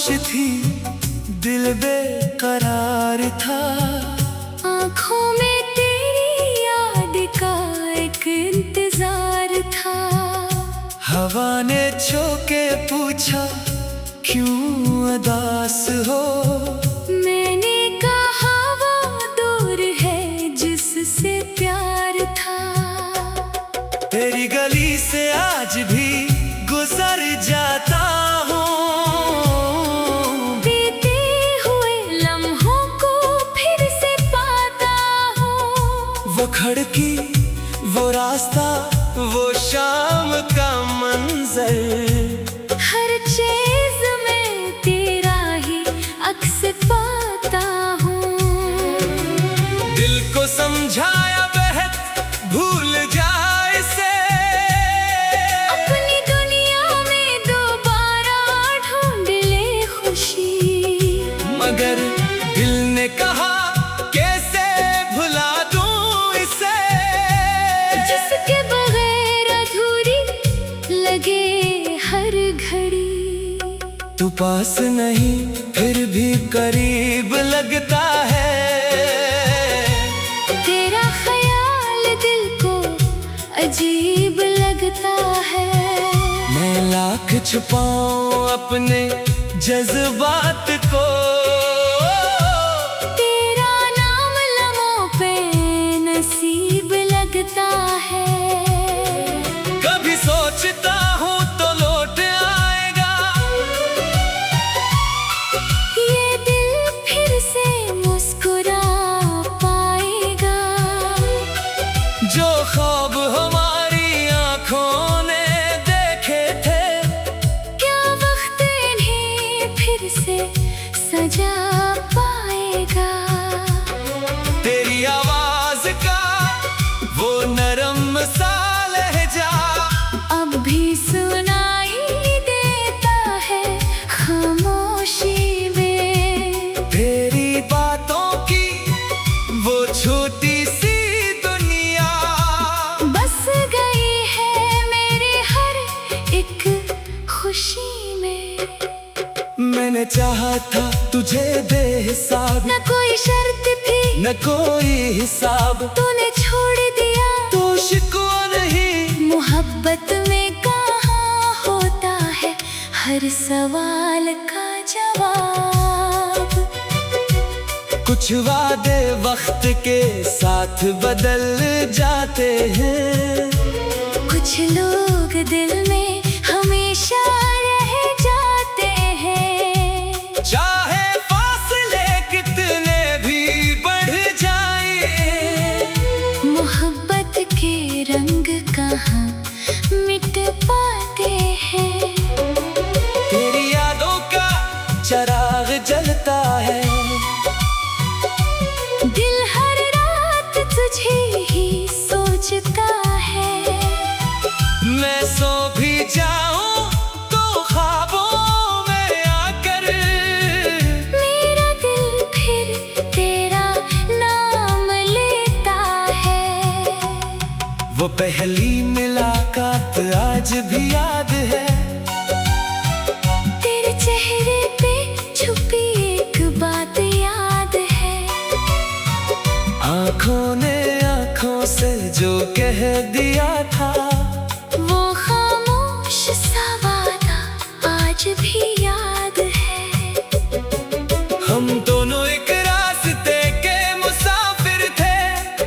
खामोश थी, दिल बेकरार था। आँखों में तेरी याद का एक इंतजार था। हवा ने छूके पूछा, क्यों उदास हो? मैंने कहा वो दूर है जिससे प्यार था। तेरी गली से आज भी गुजर जाता हूँ, बीते हुए लम्हों को फिर से पाता हूँ। वो खिड़की, वो रास्ता, वो शाम का मंजर, हर चीज में तेरा ही अक्स पाता हूँ। दिल को समझाया बहत भूल जाए से, अपनी दुनिया में दोबारा ढूंढ ले खुशी। मगर दिल ने कहा, कैसे भुला दूं इसे, जिसके बगैर अधूरी लगे हर घड़ी। तू पास नहीं फिर भी करीब लगता है। तेरा ख्याल दिल को अजीब लगता है। मैं लाख छुपाऊं अपने जज्बात को, तेरा नाम लम्हों पे नसीब लगता है। कभी सोचता हूँ तो लौट आएगा, ये दिल फिर से मुस्कुरा पाएगा। जो ख्वाब हमारी आँखों ने देखे थे, क्या वक्त इन्हें फिर से सजा पाएगा। तेरी आवाज का वो नरम सा लहजा अब भी सुनाई देता है खामोशी में। तेरी बातों की वो छोटी सी दुनिया, बस गई है मेरे हर एक खुशी में। मैंने चाहा था तुझे बेहिसाब, न कोई शर्त थी न कोई हिसाब, तूने छोड़ दिया तो शिकवा नहीं। मोहब्बत में कहाँ होता है हर सवाल का जवाब। कुछ वादे वक्त के साथ बदल जाते हैं, कुछ लोग दिल में हमेशा रह जाते हैं। चाहे फासले कितने भी बढ़ जाए, मोहब्बत के रंग कहाँ मिट पाते हैं। तेरी यादों का चिराग जलता है, दिल हर रात तुझे ही सोचता है। मैं सो भी जाऊं तो ख्वाबों में आकर, मेरा दिल फिर तेरा नाम लेता है। वो पहली मुलाकात आज भी याद है, तेरे चेहरे पे छुपी एक बात याद है। आँखों ने आँखों से जो कह दिया था, वो खामोश सा वादा आज भी याद है। हम दोनों एक रास्ते के मुसाफिर थे,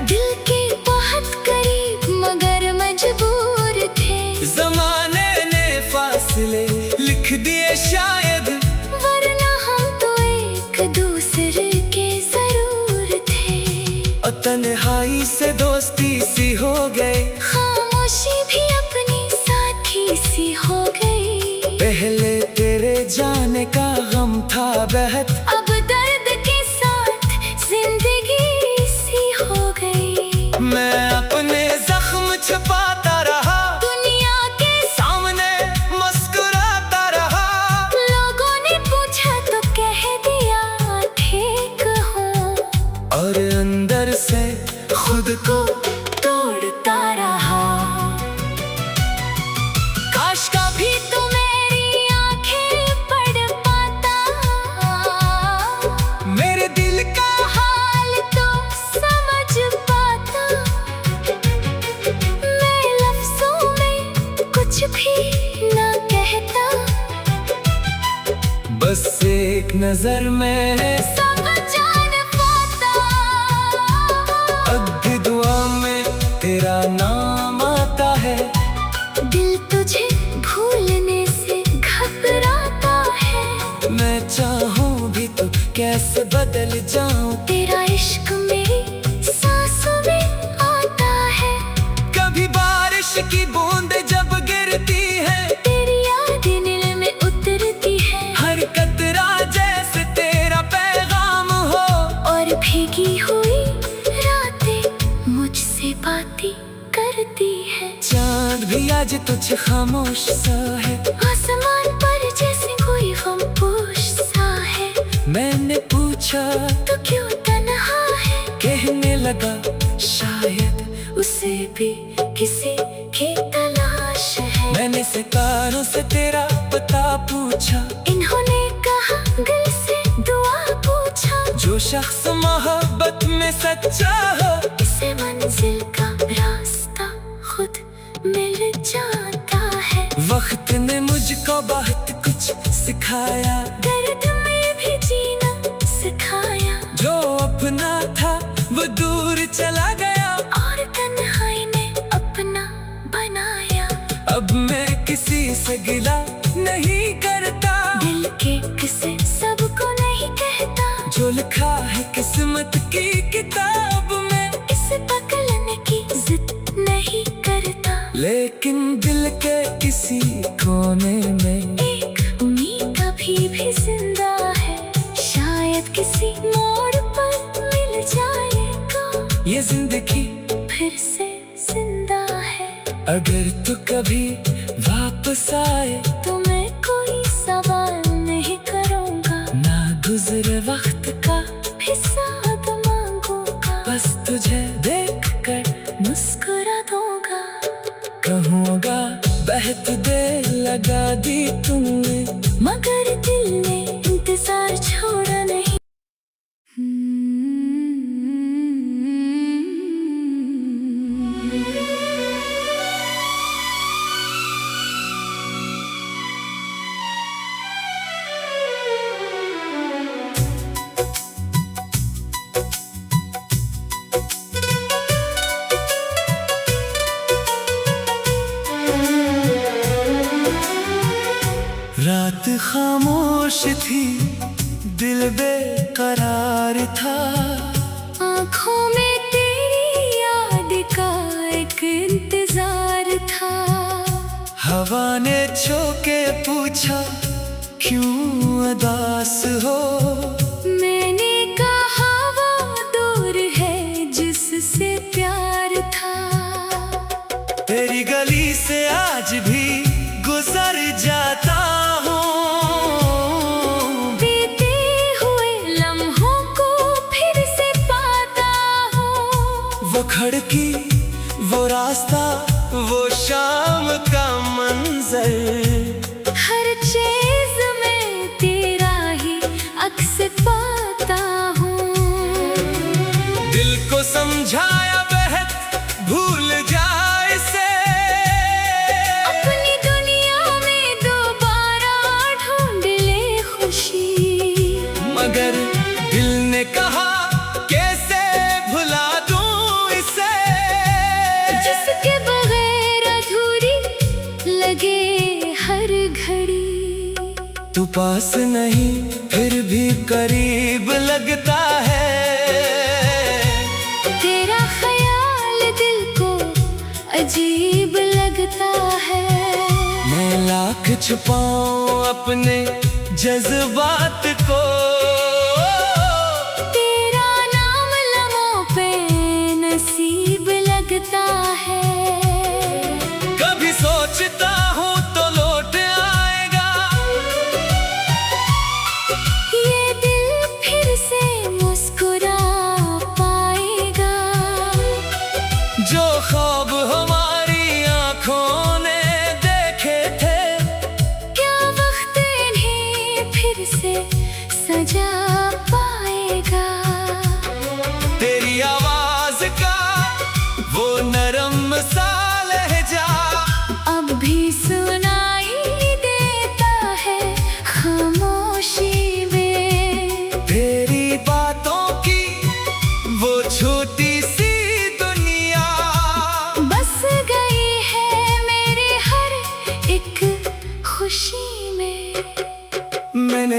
दिल के बहुत करीब मगर मजबूर थे। ज़माने ने फासले लिख दिए शायद, वरना हम तो एक दूसरे के जरूर थे। और तन्हाई से दोस्ती सी हो गई, खामोशी भी अपनी साथी सी हो गई। पहले तेरे जाने का गम था बहत, अब दर्द के साथ जिंदगी सी हो गई। मैं अपने जख्म छुपाता रहा, दुनिया के सामने मुस्कुराता रहा। लोगों ने पूछा तो कह दिया ठीक हूँ, और अंदर से खुद को नजर में सब जान पाता। अब भी दुआ में तेरा नाम आता है। दिल तुझे भूलने से घबराता है। मैं चाहूँ भी तो कैसे बदल जाऊं। तेरा इश्क मेरी सांसों में आता है। कभी बारिश की बूंद जब गिरती है, तेरी यादें दिल में उतरती है। हर कतरा जैसे तेरा पैगाम हो। और भीगी हुई रातें मुझसे बातें करती है। चांद भी आज तुझ खामोश सा है। आसमान पर जैसे कोई खामोश सा है। मैंने पूछा तो क्यों तन्हा है। कहने लगा शायद उसे भी किसी की तलाश है। मैंने सितारों से तेरा पता पूछा। इन्होंने कहा दिल से दुआ पूछा। जो शख्स मोहब्बत में सच्चा हो, इसे मंजिल का रास्ता खुद मिल जाता है। वक्त ने मुझको बहुत कुछ सिखाया। दर्द में भी जीना सिखाया। जो अपना था वो दूर चला गया, और तन्हाई ने अपना बनाया। अब मैं किसी से गिला नहीं करता। दिल के किसे सबको नहीं कहता। जो लिखा है किस्मत की किताब में, इसे पकड़ने की जिद नहीं करता। लेकिन दिल के किसी कोने में एक उम्मीद अभी भी जिंदा है। शायद किसी मोड़ पर मिल जाएगा। ये जिंदगी फिर से जिंदा है। अगर तू कभी वापस आए, तो मैं कोई सवाल नहीं करूँगा। ना गुजरे वक्त का हिसाब मांगूंगा। बस तुझे देख कर मुस्कुरा दूंगा। कहूँगा बहुत देर लगा दी तुमने, मगर दिल ने इंतजार छोड़ा नहीं। रात खामोश थी, दिल बेकरार था। आँखों में तेरी याद का एक इंतजार था। हवा ने छू के पूछा क्यों उदास हो। मैंने कहा वो दूर है जिससे प्यार था। तेरी गली से आज भी गुजर जाता हूँ। बीते हुए लम्हों को फिर से पाता हूँ। वो खिड़की, वो रास्ता, वो शाम का मंजर, हर चीज में तेरा ही अक्स पाता हूँ। दिल को समझाया बहुत भूल जाए इसे। अपनी दुनिया में दोबारा ढूंढ ले खुशी। मगर दिल ने कहा कैसे भुला दूं इसे। जिसके बगैर अधूरी लगे हर घड़ी। तू पास नहीं फिर भी करीब लगता है। तेरा ख्याल दिल को अजीब लगता है। मैं लाख छुपाऊं अपने जज्बात को। तेरा नाम लम्हों पे नसीब लगता है। कभी सोचता हूँ तो लौट आएगा। ये दिल फिर से मुस्कुरा पाएगा। जो ख्वाब हमारी आंखों ने देखे थे, क्या वक्त इन्हें फिर से सजा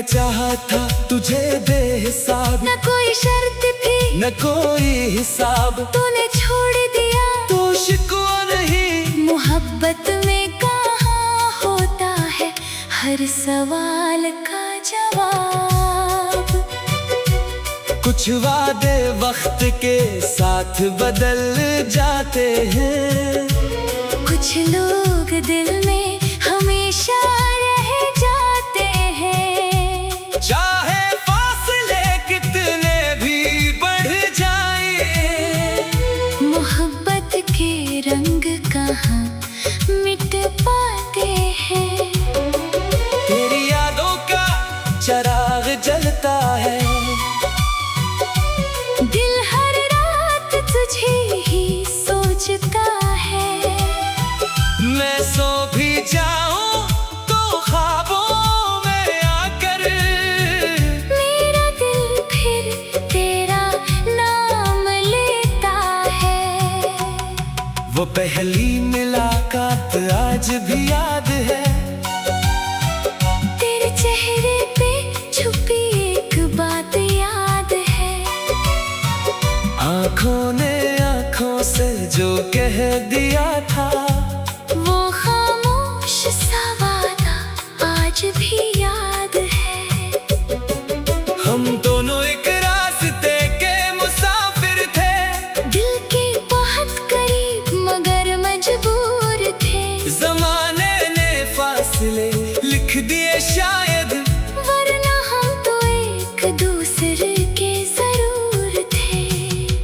चाहा था तुझे बेहिसाब, न कोई शर्त थी न कोई हिसाब, तूने छोड़ दिया तो शिकवा नहीं। मोहब्बत में कहाँ होता है हर सवाल का जवाब। कुछ वादे वक्त के साथ बदल जाते हैं, कुछ लोग दिल में हमेशा रह जाते हैं। चाहे फासले कितने भी बढ़ जाए, मोहब्बत के रंग कहाँ मिट पाते हैं। तेरी यादों का चिराग जलता है, दिल हर रात तुझे ही सोचता है। मैं सो भी जाऊं तो ख्वाबों में आकर मेरा दिल फिर तेरा नाम लेता है। वो पहली मुलाकात आज भी याद है, तेरे चेहरे पे छुपी एक बात याद है। आँखों ने आँखों से जो कह दिया था, वो खामोश सा वादा आज भी याद है। हम दोनों एक रास्ते के मुसाफिर थे, दिल के बहुत करीब मगर मजबूर थे। ज़माने ने फासले लिख दिए शायद, वरना हम तो एक दूसरे के जरूर थे।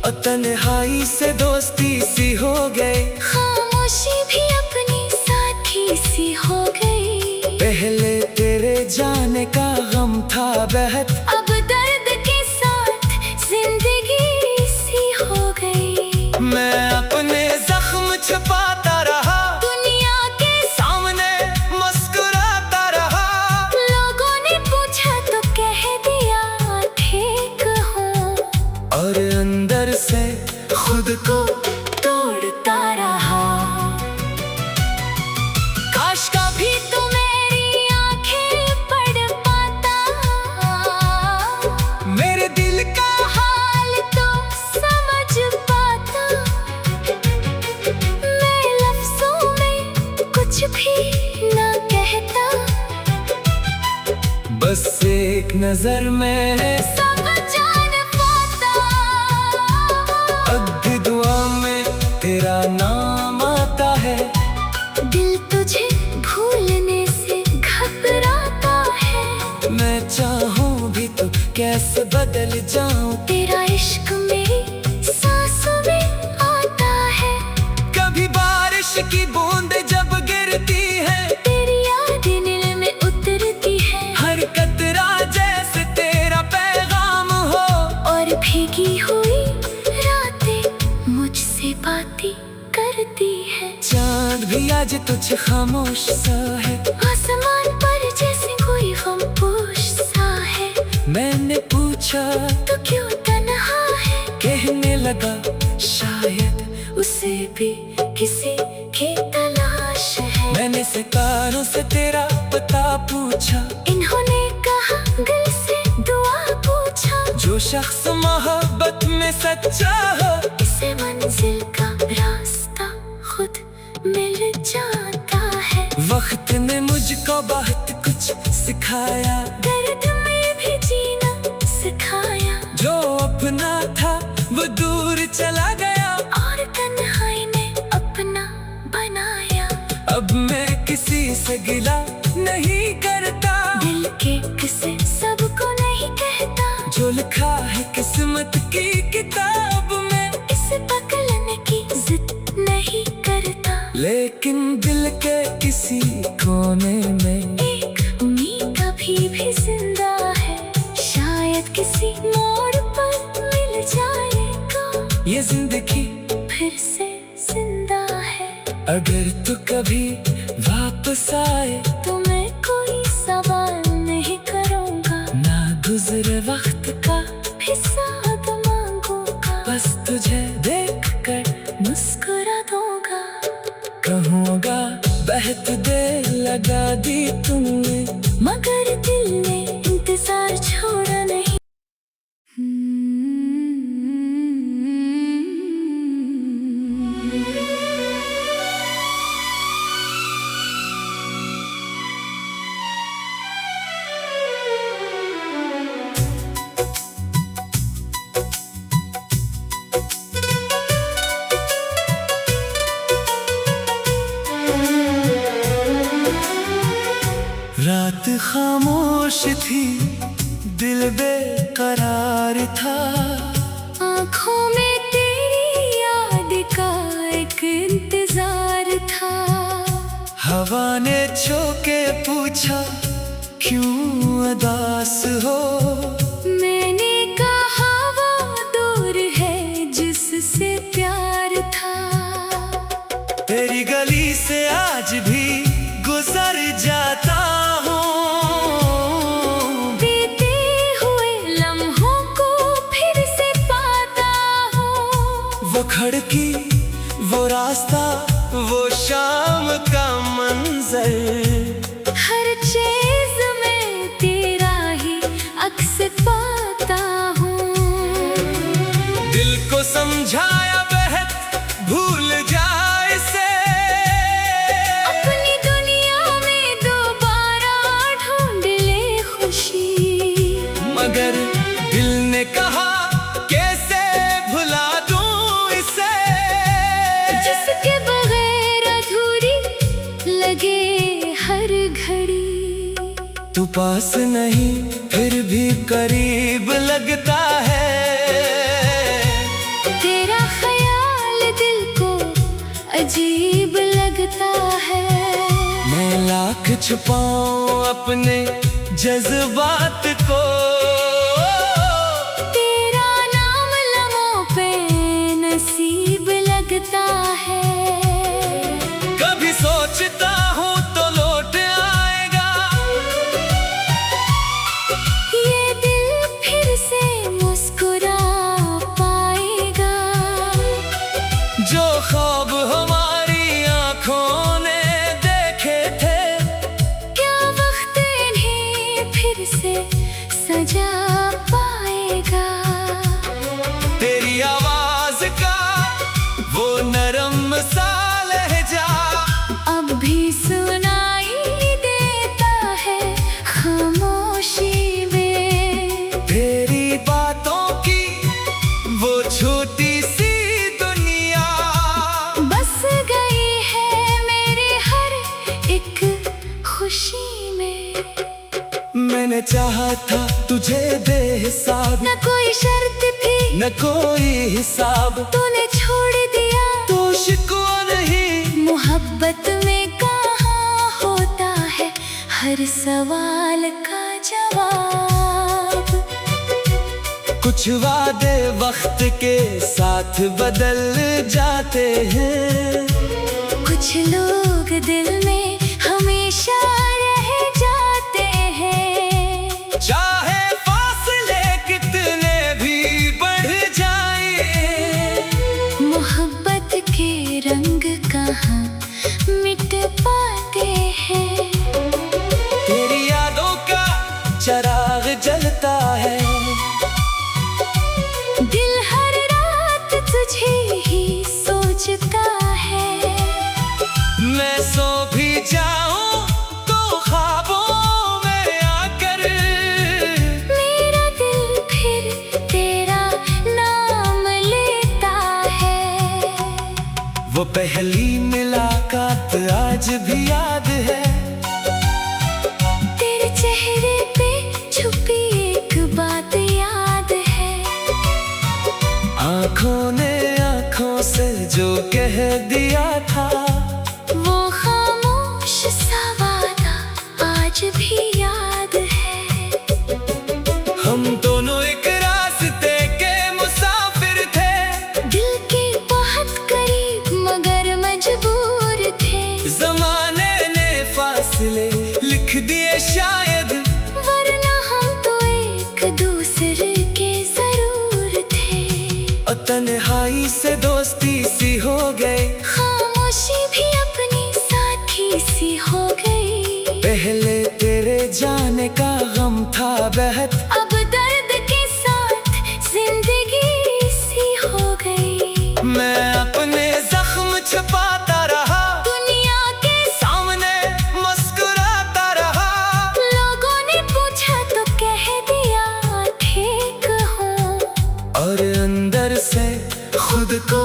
और तन्हाई से दोस्ती सी हो गई, खामोशी भी अपनी साथी सी हो गई। पहले तेरे जाने का गम था बेहद, अब दर्द के साथ जिंदगी सी हो गई। मैं अपने जख्म छुपाता रहा, दुनिया के सामने मुस्कुराता रहा। लोगों ने पूछा तो कह दिया ठीक हूँ, और अंदर से खुद को तोड़ता रहा। काश कभी तो मेरी आंखें पढ़ पाता, मेरे दिल का हाल तो समझ पाता। मैं लफ्जों में कुछ भी ना कहता, बस एक नजर में सब जान पाता। अब दुआ में तेरा नाम आता है, दिल तुझे भूलने से घबराता है। मैं चाहूँ भी तो कैसे बदल जाऊं, तेरा इश्क मेरी सांसों में आता है। कभी बारिश की बूंद जब गिरती है, तेरी यादें दिल में उतरती है। हर कतरा जैसे तेरा पैगाम हो, और भीगी हुई रातें मुझसे बातें करती है। चांद भी आज तुझ खामोश सा है, आसमान पर जैसे कोई खामोश सा है। मैंने पूछा तो क्यों तन्हा है, कहने लगा शायद उसे भी किसी की तलाश है। मैंने सितारों से तेरा पता पूछा, इन्होंने कहा दिल से दुआ पूछा। जो शख्स मोहब्बत में सच्चा हो, इसे मंजिल का रास्ता खुद मिल जाता है। वक्त ने मुझको बहुत कुछ सिखाया, दर्द में भी जीना सिखाया। जो अपना था वो दूर चला गया, और तन्हाई ने अपना बनाया। अब मैं किसी से गिला नहीं करता, दिल के किसे सबको नहीं कहता। जो लिखा है किस्मत की किताब में, इसे पकड़ने की जिद नहीं करता। लेकिन दिल के किसी कोने में एक उम्मीद अभी भी जिंदा है, शायद किसी मोड़ पर मिल जाएगा। ये जिंदगी फिर से जिंदा है। अगर तू कभी वापस आए, तो मैं कोई सवाल नहीं करूँगा, ना गुजरे वक्त का हिसाब मांगूंगा। बस तुझे देख कर मुस्कुरा दूंगा। कहूँगा बहुत देर लगा दी तुमने, मगर दिल ने इंतजार थी, दिल बेकरार था। आँखों में तेरी याद का एक इंतजार था। हवा ने छू के पूछा, क्यों उदास हो? मैंने कहा वो दूर है जिससे प्यार था। तेरी गली से आज भी गुजर जाता हूँ, बीते हुए लम्हों को फिर से पाता हूँ। वो खिड़की, वो रास्ता, वो शाम का मंजर, हर चीज में तेरा ही अक्स पाता हूँ। दिल को समझाया बेहद भूल जाए से, अपनी दुनिया में दोबारा ढूंढ ले खुशी। मगर दिल ने कहा कैसे भुला दूं इसे, जिसके बगैर अधूरी लगे हर घड़ी। तू पास नहीं फिर भी करीब लगता है। तेरा ख्याल दिल को अजीब लगता है। मैं लाख छुपाऊं अपने जज्बात को, तेरा नाम लम्हों पे नसीब लगता है। कभी सोचता हूँ तो लौट आएगा, ये दिल फिर से मुस्कुरा पाएगा। जो ख्वाब हमारी आंखों ने देखे थे, क्या वक्त इन्हें फिर से सजा पाएगा। तेरी आवाज का वो नरम सा लहजा अब भी सुनाई देता है खामोशी में। तेरी बातों की वो छोटी सी दुनिया बस गई है मेरे हर एक खुशी में। मैंने चाहा था तुझे बेहिसाब, न कोई शर्त थी न कोई हिसाब, तूने छोड़ दिया तो शिकवा नहीं। मोहब्बत में कहाँ होता है हर सवाल का जवाब। कुछ वादे वक्त के साथ बदल जाते हैं, कुछ लोग दिल में हमेशा रह जाते हैं। चाहे फासले कितने भी बढ़ जाए, मोहब्बत के रंग कहाँ मिट पाते हैं। तेरी यादों का चिराग जलता है, दिल हर रात तुझे ही सोचता है। मैं सो भी जाऊं तो ख्वाबों में आकर, मेरा दिल फिर तेरा नाम लेता है। वो पहली मुलाकात आज भी याद है, तेरे चेहरे पे छुपी एक बात याद है। आंखों ने आंखों से जो कह दिया था, वो खामोश सा वादा आज भी याद है। हम दोनों एक रास्ते के मुसाफिर थे, दिल के बहुत करीब मगर मजबूर थे। जमाने ने फासले लिख दिए शायद, वरना हम तो एक दूसरे के जरूर थे। और तन्हाई से दोस्ती सी हो गई, खामोशी भी अपनी साथी सी हो गई। पहले तेरे जाने का गम था बेहद, अब दर्द के साथ जिंदगी सी हो गई। मैं अपने जख्म छुपाता रहा, दुनिया के सामने मुस्कुराता रहा। लोगों ने पूछा तो कह दिया ठीक हूँ, और अंदर से खुद को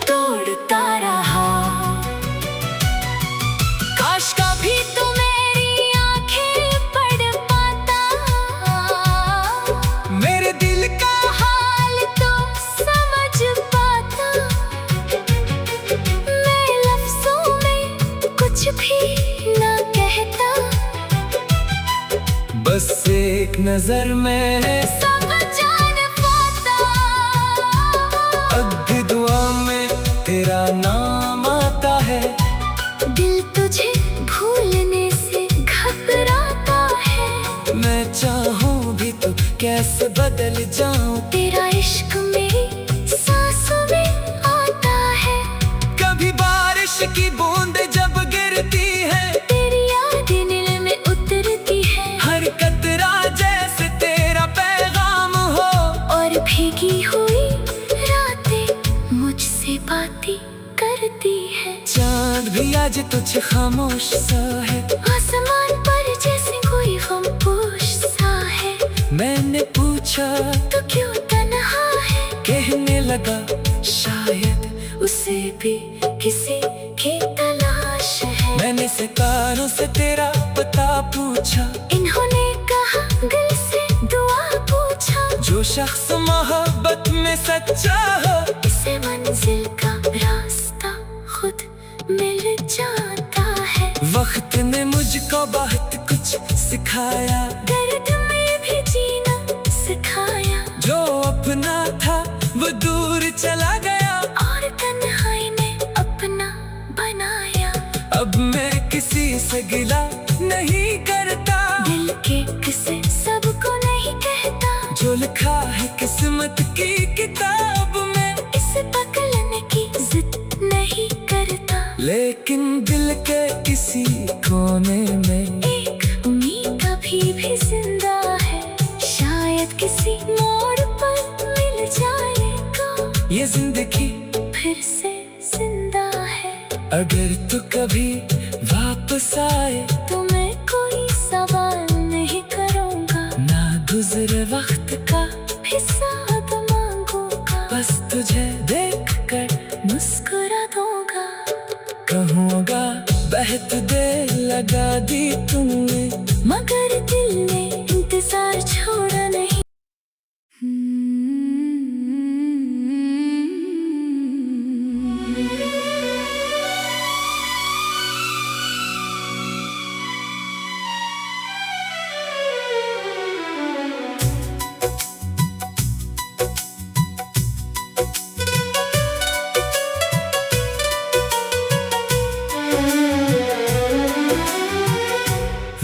तोड़ता रहा। काश कभी तो मेरी आंखें पढ़ पाता, नजर में सब जान पाता। अब भी दुआ में तेरा नाम आता है। दिल तुझे भूलने से घबराता है। मैं चाहूं भी तो कैसे बदल जाऊं। तेरा इश्क मेरी सांसों में आता है। कभी बारिश की बूंद जब गिरती है, तेरी यादें दिल में उतरती है। हर कतरा जैसे तेरा पैगाम हो। और भीगी हुई रातें मुझसे बातें करती है। चांद भी आज तुझ खामोश सा है। आसमान पर जैसे कोई खामोश सा है। मैंने पूछा तो क्यों तन्हा है। कहने लगा शायद उसे भी किसी की तलाश है। मैंने सितारों से तेरा पता पूछा। इन्होंने कहा दिल से दुआ पूछा। जो शख्स मोहब्बत में सच्चा हो, इसे मंजिल का रास्ता खुद मिल जाता है। वक्त ने मुझको बहुत कुछ सिखाया। दर्द में भी जीना सिखाया। जो अपना था वो दूर चला गया, और तन्हाई ने अपना बनाया। अब मैं किसी से गिला नहीं करता। दिल के किस्से सबको नहीं कहता। जो लिखा है किस्मत की किताब में, इसे पकड़ने की जिद नहीं करता। लेकिन दिल के किसी कोने में एक उम्मीद अभी भी जिंदा है। शायद किसी मोड़ पर मिल जाएगा। ये जिंदगी फिर से जिंदा है। अगर तू कभी वापस आए, तो मैं कोई सवाल नहीं करूँगा। ना गुजरे वक्त का हिसाब मांगूंगा। बस तुझे देख कर मुस्कुरा दूंगा। कहूँगा बहुत देर लगा दी तुमने, मगर दिल ने इंतजार छोड़ा नहीं।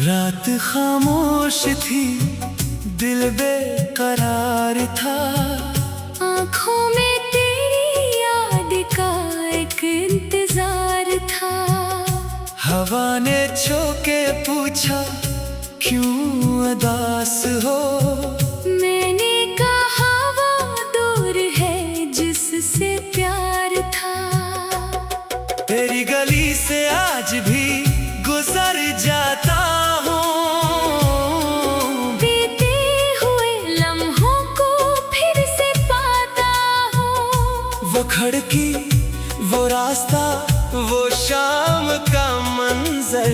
रात खामोश थी, दिल बेकरार था। आँखों में तेरी याद का एक इंतजार था। हवा ने छूके पूछा क्यों उदास हो। मैंने कहा वो दूर है जिससे प्यार था। तेरी गली से आज भी गुजर जाता हूँ। बीते हुए लम्हों को फिर से पाता हूँ। वो खिड़की, वो रास्ता, वो शाम का मंजर,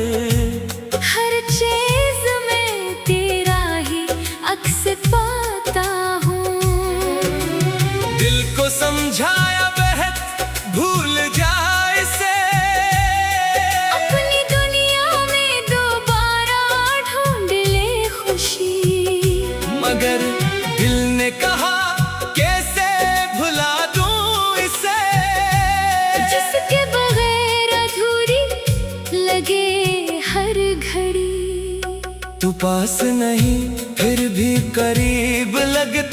हर चीज में तेरा ही अक्स पाता हूँ। दिल को समझाया बेहद भूल जाए से। अपनी दुनिया में दोबारा ढूंढ ले खुशी। मगर दिल ने कहा कैसे भुला दूं इसे, जिसके बगैर अधूरी लगे हर घड़ी। तू पास नहीं फिर भी करीब लगता